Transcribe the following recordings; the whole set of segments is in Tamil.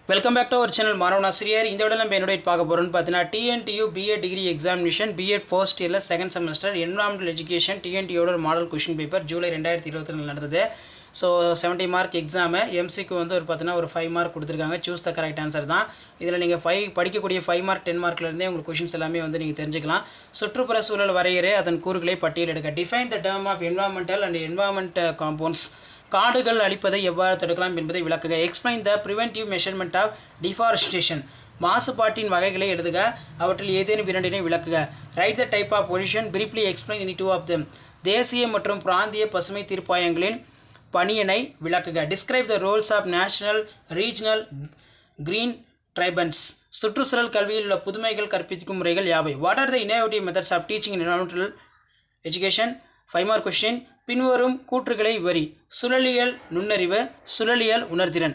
Welcome back to our channel மாணவன் ஆசிரியர். இந்த விட நம்ம என்னோட பார்க்க போகிறோம்னு பார்த்தீங்கன்னா TNTU BEd degree examination BEd first இயரில் செகண்ட் செமஸ்டர் என்விரான்மெண்டல் எஜுகேஷன் டிஎன்டியோட ஒரு மாடல் கொஷின் பேப்பர் ஜூலை 2022 நடந்தது. So 70 mark exam. எம்சிக்கு வந்து ஒரு 5 மார்க் கொடுத்துருக்காங்க. சூஸ் த கரெக்ட் ஆன்சர் தான். இதில் நீங்கள் படிக்கக்கூடிய 5 மார்க் 10 மார்க்லேருந்தே உங்களுக்கு கொஷின்ஸ் எல்லாமே வந்து நீங்கள் தெரிஞ்சுக்கலாம். சுற்றுப்புற சூழல் வரையறை அதன் கூறுகளை பட்டியலெடுக்க. Define the term of environmental and environment compounds. காடுகள் அழிப்பதை எவ்வாறு தடுக்கலாம் என்பதை விளக்குக. Explain the preventive measurement of deforestation. மாசுபாட்டின் வகைகளை எழுதுக. அவற்றில் ஏதேனும் இரண்டினை விளக்குக. Write the type of pollution. Briefly explain any two of them. தேசிய மற்றும் பிராந்திய பசுமை தீர்ப்பாயங்களின் பணியினை விளக்குக. Describe the roles of national regional green tribunals. சுற்றுச்சூழல் கல்வியில் உள்ள புதுமைகள் கற்பிக்கும் முறைகள் யாவை? What are the innovative methods of teaching in environmental education? 5 mark question. பின்வரும் கூற்றுகளை விவரி. சுழலியல் நுண்ணறிவு, சுழலியல் உணர்திறன்.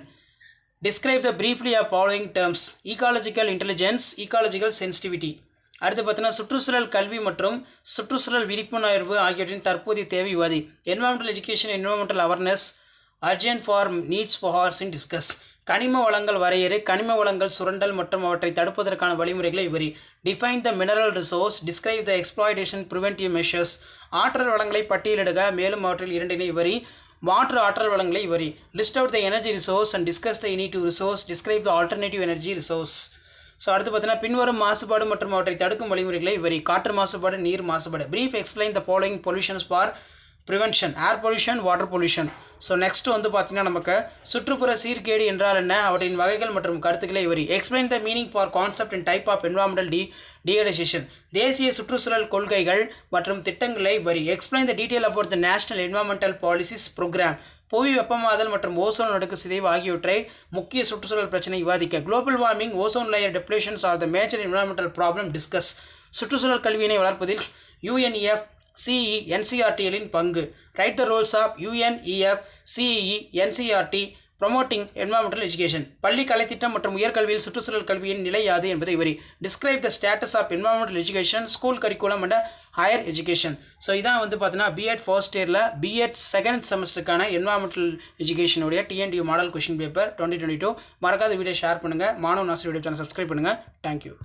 Describe the briefly of following terms. Ecological intelligence, ecological sensitivity. அடுத்து பார்த்தீங்கன்னா சுற்றுச்சூழல் கல்வி மற்றும் சுற்றுச்சூழல் விழிப்புணர்வு ஆகியவற்றின் தற்போதைய தேவை விவாதி. Environmental education, environmental awareness, urgent for needs for hours in discuss. கனிம வளங்கள் வரையறை. கனிம வளங்கள் சுரண்டல் மற்றும் அவற்றை தடுப்பதற்கான வழிமுறைகளை விவரி. Define the mineral resource. Describe the exploitation preventive measures. ஆற்றல் வளங்களை பட்டியலிடுக. மேலும் அவற்றில் இரண்டினை விவரி. மாற்று ஆற்றல் வளங்களை விவரி. List out the energy resource and discuss the any two resource. Describe the alternative energy resource. So அடுத்து பார்த்தீங்கன்னா பின்வரும் மாசுபாடு மற்றும் அவற்றை தடுக்கும் வழிமுறைகளை விவரி. காற்று மாசுபாடு, நீர் மாசுபாடு. Brief explain the following pollutions for prevention. Air pollution, water pollution. So next வந்து பார்த்தீங்கன்னா நமக்கு சுற்றுப்புற சீர்கேடு என்றால் என்ன, அவற்றின் வகைகள் மற்றும் கருத்துக்களை விவரி. Explain the meaning for concept and type of environmental degradation. தேசிய சுற்றுச்சூழல் கொள்கைகள் மற்றும் திட்டங்களை விவரி. Explain the detail about the national environmental policies program. புவி வெப்பமாதல் மற்றும் ஓசோன் அடுக்கு சிதைவு ஆகியவற்றை முக்கிய சுற்றுச்சூழல் பிரச்சனை விவாதிக்க. Global warming, ozone layer depletions are the major environmental problem discuss. சுற்றுச்சூழல் கல்வியினை வளர்ப்பதில் UNEF CE NCERT-களின் பங்கு. Write the roles of UNEF CE NCERT promoting environmental education. பள்ளி கலைத்திட்டம் மற்றும் உயர்கல்வியில் சுற்றுச்சூழல் கல்வியின் நிலை யாது என்பதை விவரி. Describe the status of environmental education, school curriculum and higher education. So இதான் வந்து பார்த்தீங்கன்னா பிஎட் ஃபர்ஸ்ட் இயரில் பிஎட் செகண்ட் செமஸ்டருக்கான என்விரான்மெண்டல் எஜுகேஷனுடைய டிஎன்டியூ மாடல் கொஷின் பேப்பர் 2022. மறக்காத வீடியோ ஷேர் பண்ணுங்கள். மாணவன் ஆசிரியர் யூடியூப் சேனல் சப்ஸ்கிரைப் பண்ணுங்கள். தேங்க்யூ.